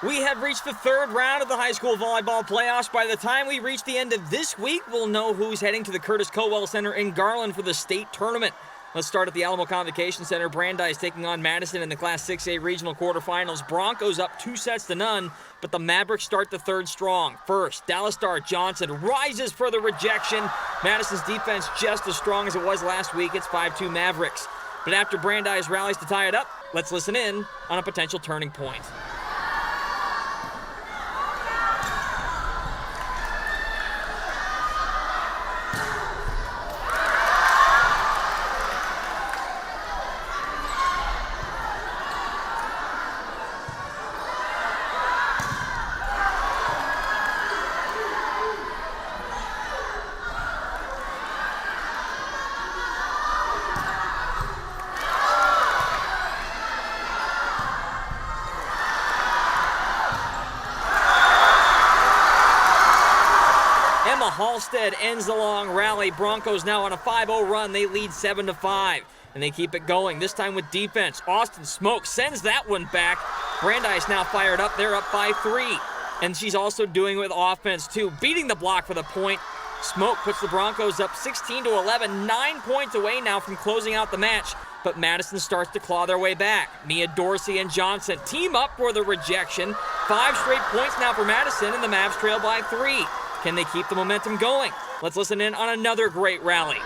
We have reached the third round of the high school volleyball playoffs. By the time we reach the end of this week, we'll know who's heading to the Curtis Cowell Center in Garland for the state tournament. Let's start at the Alamo Convocation Center. Brandeis taking on Madison in the Class 6A regional quarterfinals. Broncos up 2-0, but the Mavericks start the third strong. First, Dallas star Johnson rises for the rejection. Madison's defense just as strong as it was last week. It's 5-2 Mavericks. But after Brandeis rallies to tie it up, let's listen in on a potential turning point. Halstead ends the long rally. Broncos now on a 5-0 run. They lead 7-5, and they keep it going, this time with defense. Austin Smoke sends that one back. Brandeis now fired up. They're up by 3, and she's also doing it with offense, too, beating the block for the point. Smoke puts the Broncos up 16-11, 9 points away now from closing out the match, but Madison starts to claw their way back. Mia Dorsey and Johnson team up for the rejection. 5 straight points now for Madison, and the Mavs trail by 3. Can they keep the momentum going? Let's listen in on another great rally.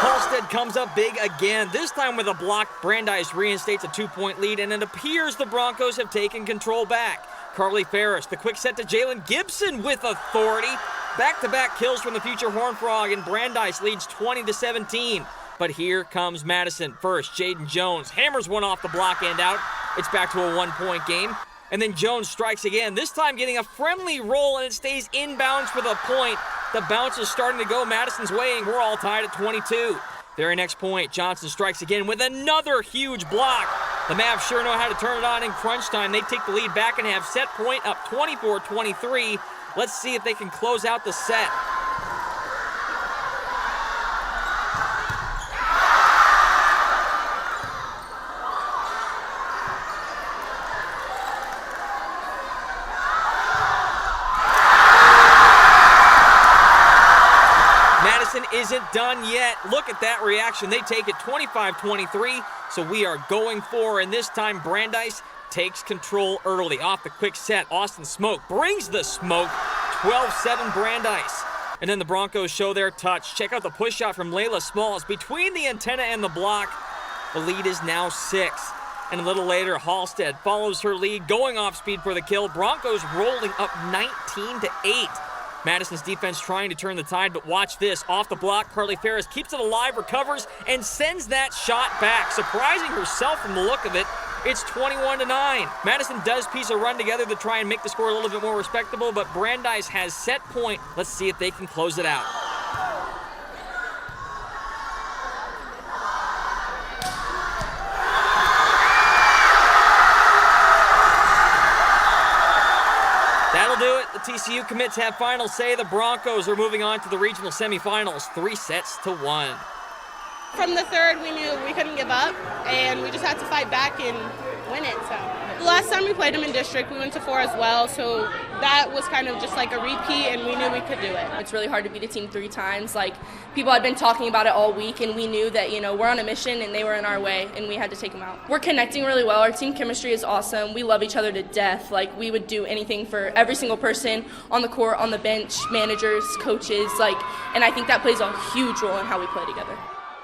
Halstead comes up big again, this time with a block. Brandeis reinstates a 2-point lead, and it appears the Broncos have taken control back. Carly Ferris, the quick set to Jalen Gibson with authority. Back-to-back kills from the future Horned Frog, and Brandeis leads 20-17. But here comes Madison. First, Jaden Jones hammers one off the block and out. It's back to a 1-point game. And then Jones strikes again, this time getting a friendly roll, and it stays inbounds for the point. The bounce is starting to go Madison's way, and we're all tied at 22. Very next point, Johnson strikes again with another huge block. The Mavs sure know how to turn it on in crunch time. They take the lead back and have set point up 24-23. Let's see if they can close out the set. Madison isn't done yet. Look at that reaction. They take it 25-23. So we are going for, and this time Brandeis takes control early. Off the quick set, Austin Smoke brings the smoke. 12-7 Brandeis. And then the Broncos show their touch. Check out the push shot from Layla Smalls between the antenna and the block. The lead is now 6. And a little later, Halstead follows her lead, going off speed for the kill. Broncos rolling up 19-8. Madison's defense trying to turn the tide, but watch this. Off the block, Carly Ferris keeps it alive, recovers, and sends that shot back, surprising herself from the look of it. It's 21-9. Madison does piece a run together to try and make the score a little bit more respectable, but Brandeis has set point. Let's see if they can close it out. That'll do it. The TCU commits have final say. The Broncos are moving on to the regional semifinals, 3-1. From the third, we knew we couldn't give up, and we just had to fight back and win it. So the last time we played them in district, we went to 4 as well, so that was kind of just like a repeat, and we knew we could do it. It's really hard to beat a team 3 times. Like, people had been talking about it all week, and we knew that, we're on a mission, and they were in our way, and we had to take them out. We're connecting really well. Our team chemistry is awesome. We love each other to death. Like, we would do anything for every single person on the court, on the bench, managers, coaches, and I think that plays a huge role in how we play together.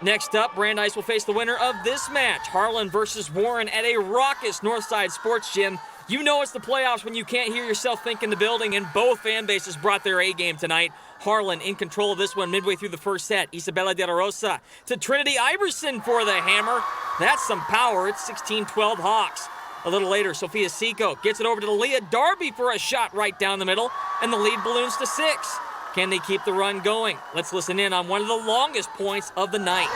Next up, Brandeis will face the winner of this match, Harlan versus Warren, at a raucous Northside Sports Gym. You know it's the playoffs when you can't hear yourself think in the building, and both fan bases brought their A-game tonight. Harlan in control of this one midway through the first set. Isabella De La Rosa to Trinity Iverson for the hammer. That's some power. It's 16-12 Hawks. A little later, Sophia Seco gets it over to Leah Darby for a shot right down the middle, and the lead balloons to 6. Can they keep the run going? Let's listen in on one of the longest points of the night.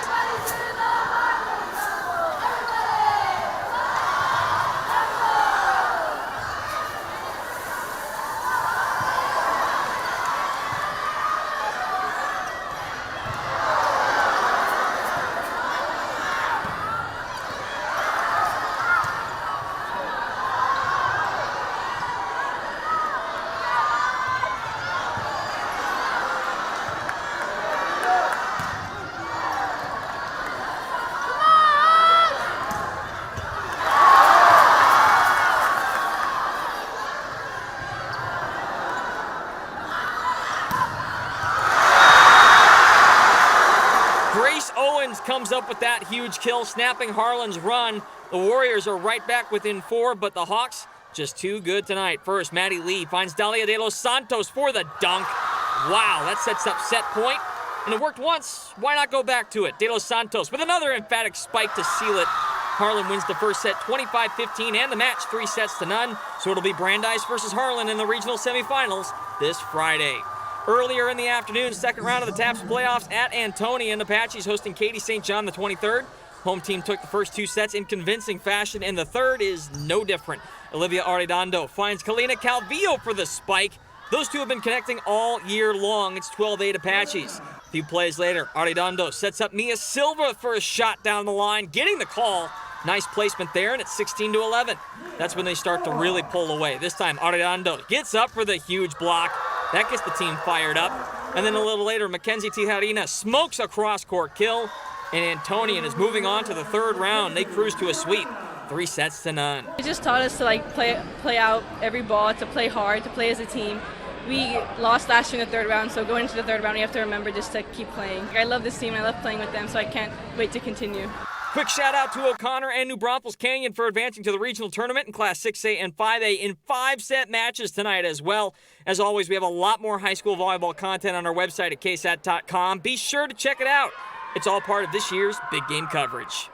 comes up with that huge kill, snapping Harlan's run. The Warriors are right back within 4, but the Hawks just too good tonight. First, Maddie Lee finds Dalia de los Santos for the dunk. Wow, that sets up set point. And it worked once. Why not go back to it? De los Santos with another emphatic spike to seal it. Harlan wins the first set 25-15 and the match 3-0. So it'll be Brandeis versus Harlan in the regional semifinals this Friday. Earlier in the afternoon, second round of the TAPS playoffs at Antonian. Apaches hosting Katy St. John the 23rd. Home team took the first 2 sets in convincing fashion, and the third is no different. Olivia Arredondo finds Kalina Calvillo for the spike. Those two have been connecting all year long. It's 12-8 Apaches. A few plays later, Arredondo sets up Mia Silva for a shot down the line, getting the call. Nice placement there, and it's 16-11. That's when they start to really pull away. This time, Arredondo gets up for the huge block. That gets the team fired up. And then a little later, Mackenzie Tijarina smokes a cross-court kill, and Antonian is moving on to the third round. They cruise to a sweep, 3-0. It just taught us to play out every ball, to play hard, to play as a team. We lost last year in the third round, so going into the third round, we have to remember just to keep playing. I love this team, I love playing with them, so I can't wait to continue. Quick shout out to O'Connor and New Braunfels Canyon for advancing to the regional tournament in Class 6A and 5A in 5-set matches tonight as well. As always, we have a lot more high school volleyball content on our website at ksat.com. Be sure to check it out. It's all part of this year's big game coverage.